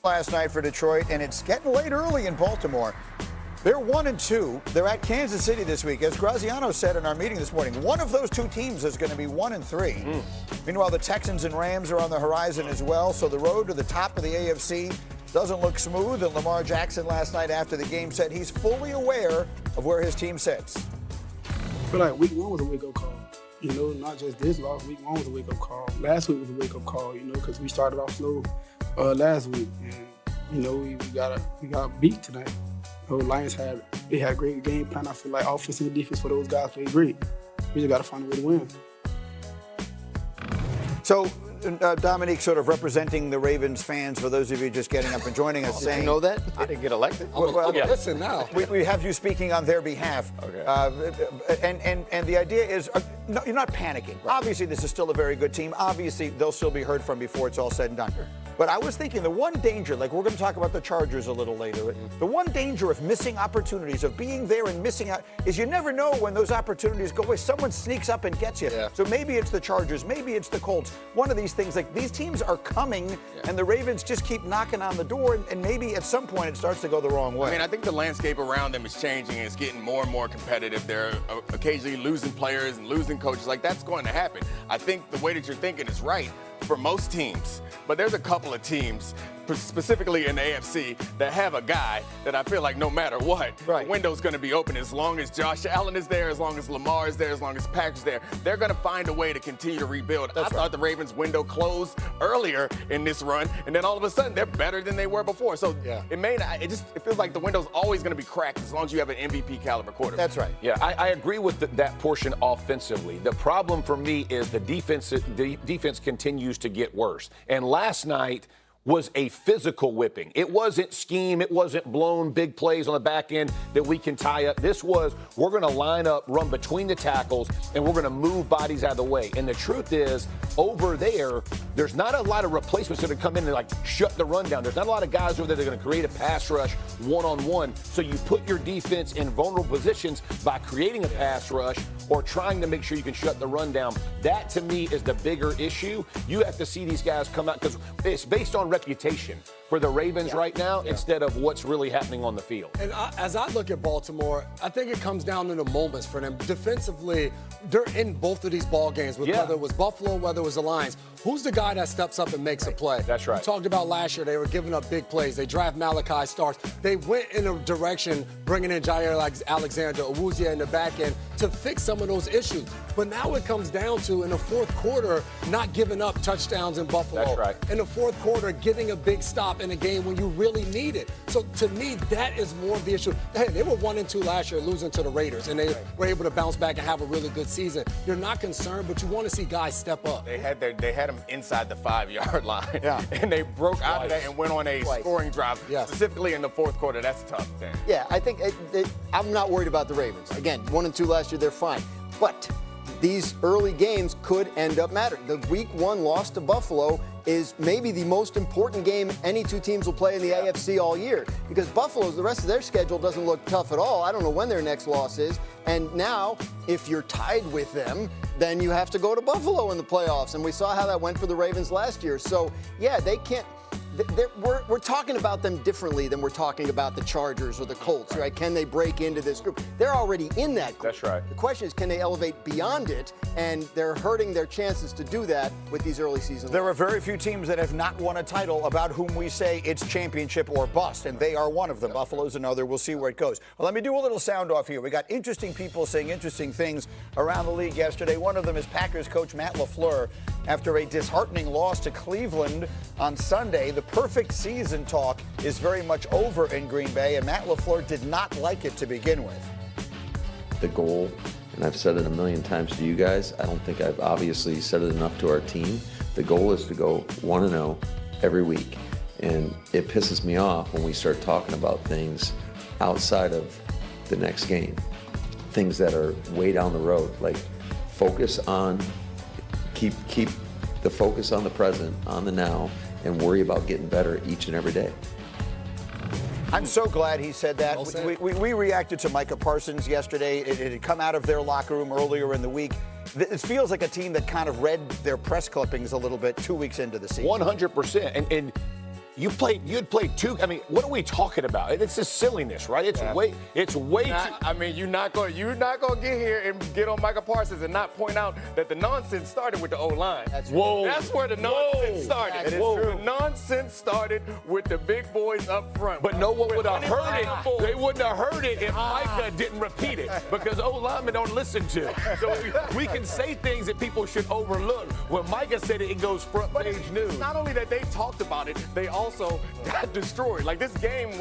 last night for Detroit, and it's getting late early in Baltimore. They're 1-2. They're at Kansas City this week. As Graziano said in our meeting this morning, one of those two teams is going to be 1-3. Meanwhile, the Texans and Rams are on the horizon as well, so the road to the top of the AFC doesn't look smooth. And Lamar Jackson last night after the game said he's fully aware of where his team sits. I feel like week 1 was a wake-up call. You know, not just this loss. Week 1 was a wake-up call. Last week was a wake-up call, you know, because we started off slow last week. And, you know, we got beat tonight. The Lions had a great game plan. I feel like offense and defense for those guys played great. We just got to find a way to win. So, Dominique, sort of representing the Ravens fans, for those of you just getting up and joining us, saying... Did you know that? I didn't get elected. Listen now. We have you speaking on their behalf. Okay. And the idea is, no, you're not panicking. Right. Obviously, this is still a very good team. Obviously, they'll still be heard from before it's all said and done. But I was thinking the one danger, like we're going to talk about the Chargers a little later, the one danger of missing opportunities, of being there and missing out, is you never know when those opportunities go away. Someone sneaks up and gets you. Yeah. So maybe it's the Chargers, maybe it's the Colts. One of these things, like these teams are coming, and the Ravens just keep knocking on the door, and maybe at some point it starts to go the wrong way. I mean, I think the landscape around them is changing, and it's getting more and more competitive. They're occasionally losing players and losing coaches. Like, that's going to happen. I think the way that you're thinking is right for most teams, but there's a couple of teams, specifically in the AFC, that have a guy that I feel like no matter what, the window's going to be open. As long as Josh Allen is there, as long as Lamar is there, as long as Patrick's there, they're going to find a way to continue to rebuild. I thought the Ravens' window closed earlier in this run, and then all of a sudden they're better than they were before. So it may not, it feels like the window's always going to be cracked as long as you have an MVP caliber quarterback. That's right. Yeah, I agree with that portion offensively. The problem for me is the defense continues to get worse. And last night was a physical whipping. It wasn't scheme. It wasn't blown big plays on the back end that we can tie up. This was, we're going to line up, run between the tackles, and we're going to move bodies out of the way. And the truth is, over there's not a lot of replacements that are come in and like shut the run down. There's not a lot of guys over there that are going to create a pass rush one-on-one. So you put your defense in vulnerable positions by creating a pass rush or trying to make sure you can shut the run down. That, to me, is the bigger issue. You have to see these guys come out, because it's based on reputation for the Ravens right now instead of what's really happening on the field. And as I look at Baltimore, I think it comes down to the moments for them. Defensively, they're in both of these ball games, whether it was Buffalo, whether it was the Lions. Who's the guy that steps up and makes a play? That's right. We talked about last year, they were giving up big plays. They draft Malachi Starks. They went in a direction, bringing in Jair Alexander, Awuzie in the back end to fix some of those issues. But now it comes down to, in the fourth quarter, not giving up touchdowns in Buffalo. That's right. In the fourth quarter, getting a big stop in a game when you really need it. So to me, that is more of the issue. Hey, they were 1-2 last year, losing to the Raiders, and they were able to bounce back and have a really good season. You're not concerned, but you want to see guys step up. They had them inside the 5-yard line, and they broke out of that and went on a scoring drive, specifically in the fourth quarter. That's a tough thing. Yeah, I think I'm not worried about the Ravens. Again, 1-2 last year, they're fine. But these early games could end up mattering. The Week 1 loss to Buffalo is maybe the most important game any two teams will play in the AFC all year, because Buffalo's, the rest of their schedule doesn't look tough at all. I don't know when their next loss is. And now, if you're tied with them, then you have to go to Buffalo in the playoffs. And we saw how that went for the Ravens last year. So, yeah, they can't. We're talking about them differently than we're talking about the Chargers or the Colts, right? Can they break into this group? They're already in that group. That's right. The question is, can they elevate beyond it? And they're hurting their chances to do that with these early seasons. There are very few teams that have not won a title about whom we say it's championship or bust, and they are one of them. Buffalo's another. We'll see where it goes. Well, let me do a little sound off here. We got interesting people saying interesting things around the league yesterday. One of them is Packers coach Matt LaFleur. After a disheartening loss to Cleveland on Sunday, the perfect season talk is very much over in Green Bay, and Matt LaFleur did not like it to begin with. The goal, and I've said it a million times to you guys, I don't think I've obviously said it enough to our team. The goal is to go 1-0 every week. And it pisses me off when we start talking about things outside of the next game, things that are way down the road. Like, focus on, keep the focus on the present, on the now, and worry about getting better each and every day. I'm so glad he said that. We reacted to Micah Parsons yesterday. It had come out of their locker room earlier in the week. It feels like a team that kind of read their press clippings a little bit 2 weeks into the season. 100%. And you'd played two. I mean, what are we talking about? It's just silliness, right? It's way too. I mean, you're not gonna get here and get on Micah Parsons and not point out that the nonsense started with the O-line. That's where the nonsense started. That is The nonsense started with the big boys up front. But no one would have heard it. They wouldn't have heard it if Micah didn't repeat it, because O-linemen don't listen to. So we can say things that people should overlook. When Micah said it, it goes front page news. It's not only that they talked about it, they also got destroyed. Like, this game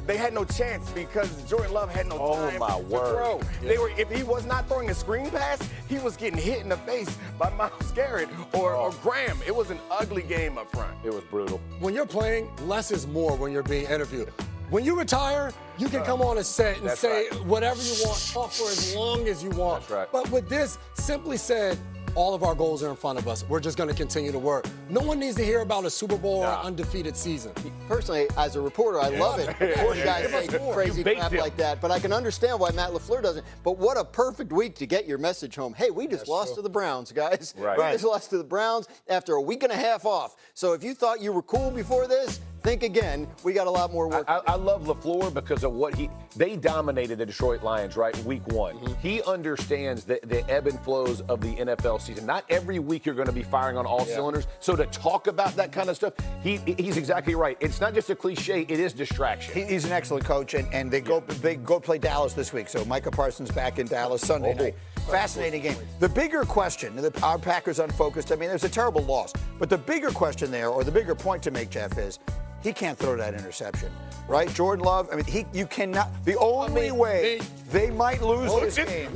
they had no chance because Jordan Love had no time to throw. If he was not throwing a screen pass, he was getting hit in the face by Myles Garrett or Graham. It was an ugly game up front. It was brutal. When you're playing, less is more when you're being interviewed. When you retire, you can come on a set and say whatever you want, talk for as long as you want. That's right. But with this, simply said, all of our goals are in front of us. We're just going to continue to work. No one needs to hear about a Super Bowl or an undefeated season. Personally, as a reporter, I love it. Before you guys say crazy crap like that, but I can understand why Matt LaFleur doesn't. But what a perfect week to get your message home. Hey, we just lost to the Browns, guys. Right. We just lost to the Browns after a week and a half off. So if you thought you were cool before this, think again. We got a lot more work. I love LaFleur because of what they dominated the Detroit Lions, right, week one. Mm-hmm. He understands the ebb and flows of the NFL season. Not every week you're going to be firing on all cylinders. So to talk about that kind of stuff, he's exactly right. It's not just a cliche, it is distraction. He's an excellent coach, and they go play Dallas this week. So Micah Parsons back in Dallas Sunday night. Fascinating game. The bigger question, our Packers unfocused, I mean, there's a terrible loss. But the bigger question there, or the bigger point to make, Jeff, is he can't throw that interception, right? Jordan Love, I mean, you cannot. The only way they might lose this game.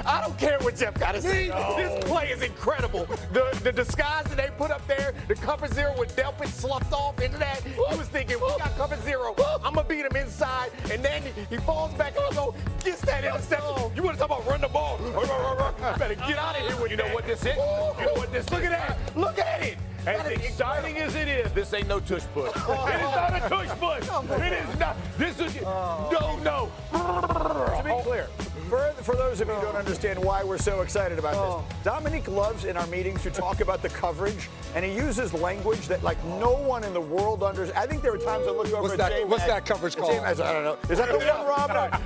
I don't care what Jeff got to say. This play is incredible. The disguise that they put up there, the cover zero with Delpit sloughed off into that. He was thinking, we got cover zero. I'm going to beat him inside. And then he falls back and gets that interception. You want to talk about run the ball? Better get out of here with You know what this is? You know what this Look at that. Look at it. As exciting as it is, this ain't no tush push. It is not a tush push. It is not. This is no. To be clear, for those of you who don't understand why we're so excited about this, Dominique loves in our meetings to talk about the coverage, and he uses language that like no one in the world understands. I think there were times I looked over at Jay. What's that coverage called? I don't know. Is that the one robber?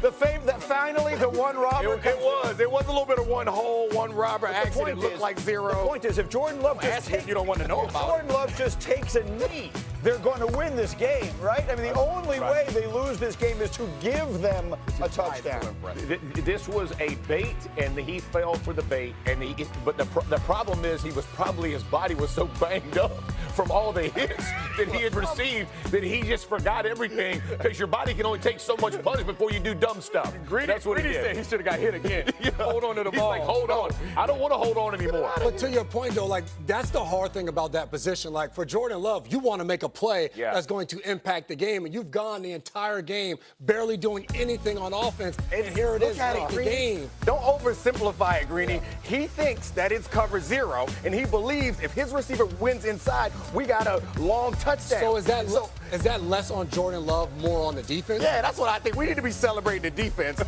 Finally the one robber. It was a little bit of one robber accident. It looked like zero. The point is, if Jordan Love you don't want to know about. Jordan Love just takes a knee, they're going to win this game, right? I mean, the only way they lose this game is to give them a touchdown. This was a bait, and he fell for the bait. But the problem is, his body was so banged up from all the hits that he had received that he just forgot everything, because your body can only take so much punishment before you do dumb stuff. That's what he did. Said he should have got hit again. Hold on to the ball. He's like, hold on. I don't want to hold on anymore. But to your point, though, like, that's the hard thing about that position. Like, for Jordan Love, you want to make a play that's going to impact the game, and you've gone the entire game barely doing anything on offense, and here it is late the game. Don't oversimplify it, Greeny. He thinks that it's cover zero, and he believes if his receiver wins inside, we got a long touchdown. So is that less on Jordan Love, more on the defense? Yeah, that's what I think. We need to be celebrating the defense.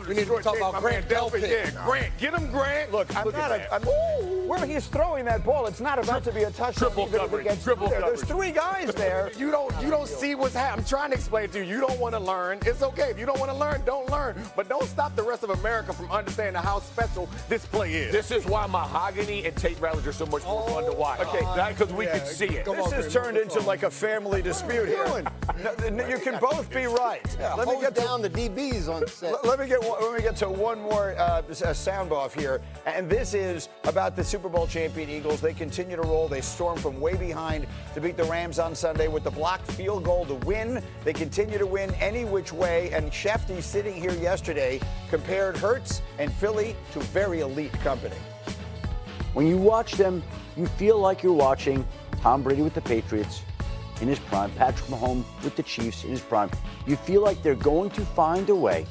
We need to talk about Grant Delpit. Yeah, Grant. Get him, Grant. Look, where he's throwing that ball, it's not about to be a touchdown. Triple coverage. Triple coverage. There's three guys there. You don't see what's happening. I'm trying to explain to you. You don't want to learn. It's okay. If you don't want to learn, don't learn. But don't stop the rest of America from understanding how special this play is. This is why Mahogany and Tate Ratledge are so much more fun to watch. Okay, because we can see it. This has turned into like a family dispute here. You can both be right. Let me get down the DBs on set. Let me get to one more sound off here, and this is about the Super Bowl champion Eagles. They continue to roll. They storm from way behind to beat the Rams on Sunday with the blocked field goal to win. They continue to win any which way, and Shefty, sitting here yesterday, compared Hurts and Philly to very elite company. When you watch them, you feel like you're watching Tom Brady with the Patriots in his prime, Patrick Mahomes with the Chiefs in his prime. You feel like they're going to find a way,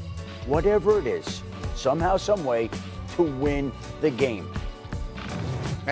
whatever it is, somehow, some way, to win the game.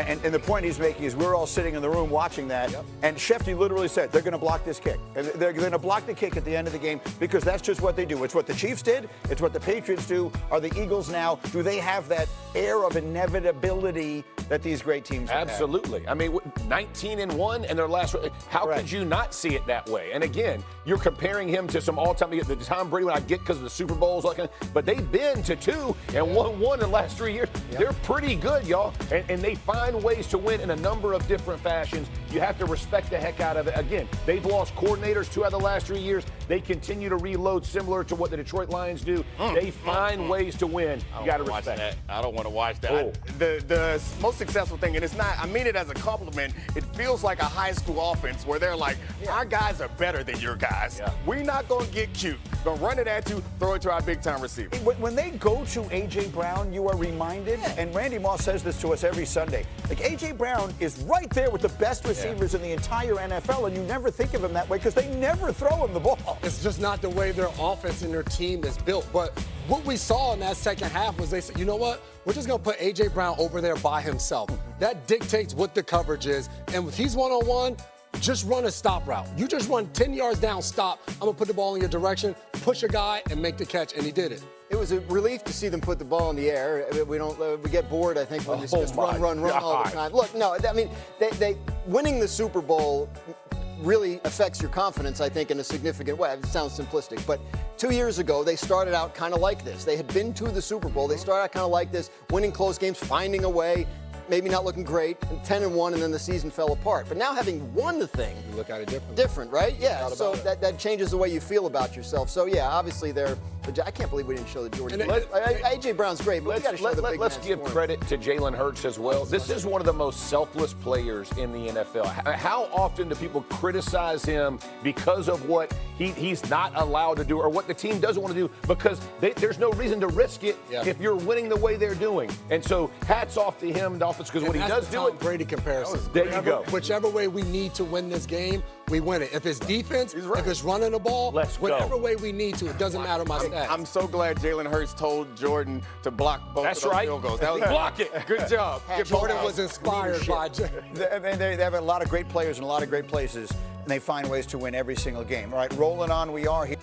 And the point he's making is we're all sitting in the room watching that, and Shefty literally said they're going to block this kick. And they're going to block the kick at the end of the game because that's just what they do. It's what the Chiefs did. It's what the Patriots do. Are the Eagles now, do they have that air of inevitability that these great teams have? Absolutely. I mean, 19-1 and their last. How could you not see it that way? And again, you're comparing him to some all-time. The Tom Brady, when I get because of the Super Bowls, but they've been to 2 and won 1 in the last 3 years. They're pretty good, y'all, and they find ways to win in a number of different fashions. You have to respect the heck out of it. Again, they've lost coordinators 2 out of the last 3 years. They continue to reload similar to what the Detroit Lions do. They find ways to win. You got to respect that. I don't want to watch that. The most successful thing, and it's not, I mean it as a compliment, it feels like a high school offense where they're like, our guys are better than your guys. We're not going to get cute. Going to run it at you, throw it to our big-time receiver. When they go to A.J. Brown, you are reminded, and Randy Moss says this to us every Sunday, like A.J. Brown is right there with the best receivers in the entire NFL, and you never think of him that way because they never throw him the ball. It's just not the way their offense and their team is built. But what we saw in that second half was they said, you know what? We're just going to put A.J. Brown over there by himself. That dictates what the coverage is. And if he's one-on-one, just run a stop route. You just run 10 yards down, stop. I'm going to put the ball in your direction, push a guy, and make the catch. And he did it. It was a relief to see them put the ball in the air. We get bored, I think, when it's just run all the time. Look, no, I mean, they winning the Super Bowl really affects your confidence, I think, in a significant way. It sounds simplistic, but 2 years ago, they started out kind of like this. They had been to the Super Bowl. They started out kind of like this, winning close games, finding a way, maybe not looking great, and 10-1, and then the season fell apart. But now having won the thing, You look at it differently. different, right? Yeah. So that changes the way you feel about yourself. So yeah, obviously I can't believe we didn't show the Jordan. A.J. Brown's great, but we got to show the big Let's man's give form. credit to Jalen Hurts as well. This is one of the most selfless players in the NFL. How often do people criticize him because of what he's not allowed to do or what the team doesn't want to do because there's no reason to risk it if you're winning the way they're doing. And so hats off to him, Dolphins, because when he does do it. Brady comparison. There you go. Whichever way we need to win this game, we win it. If it's defense, if it's running the ball, whatever way we need to, it doesn't matter my stats. I'm so glad Jalen Hurts told Jordan to block both of those field goals. That was block it. Good job. Jordan was inspired by Jay. They have a lot of great players in a lot of great places, and they find ways to win every single game. All right, rolling on we are here.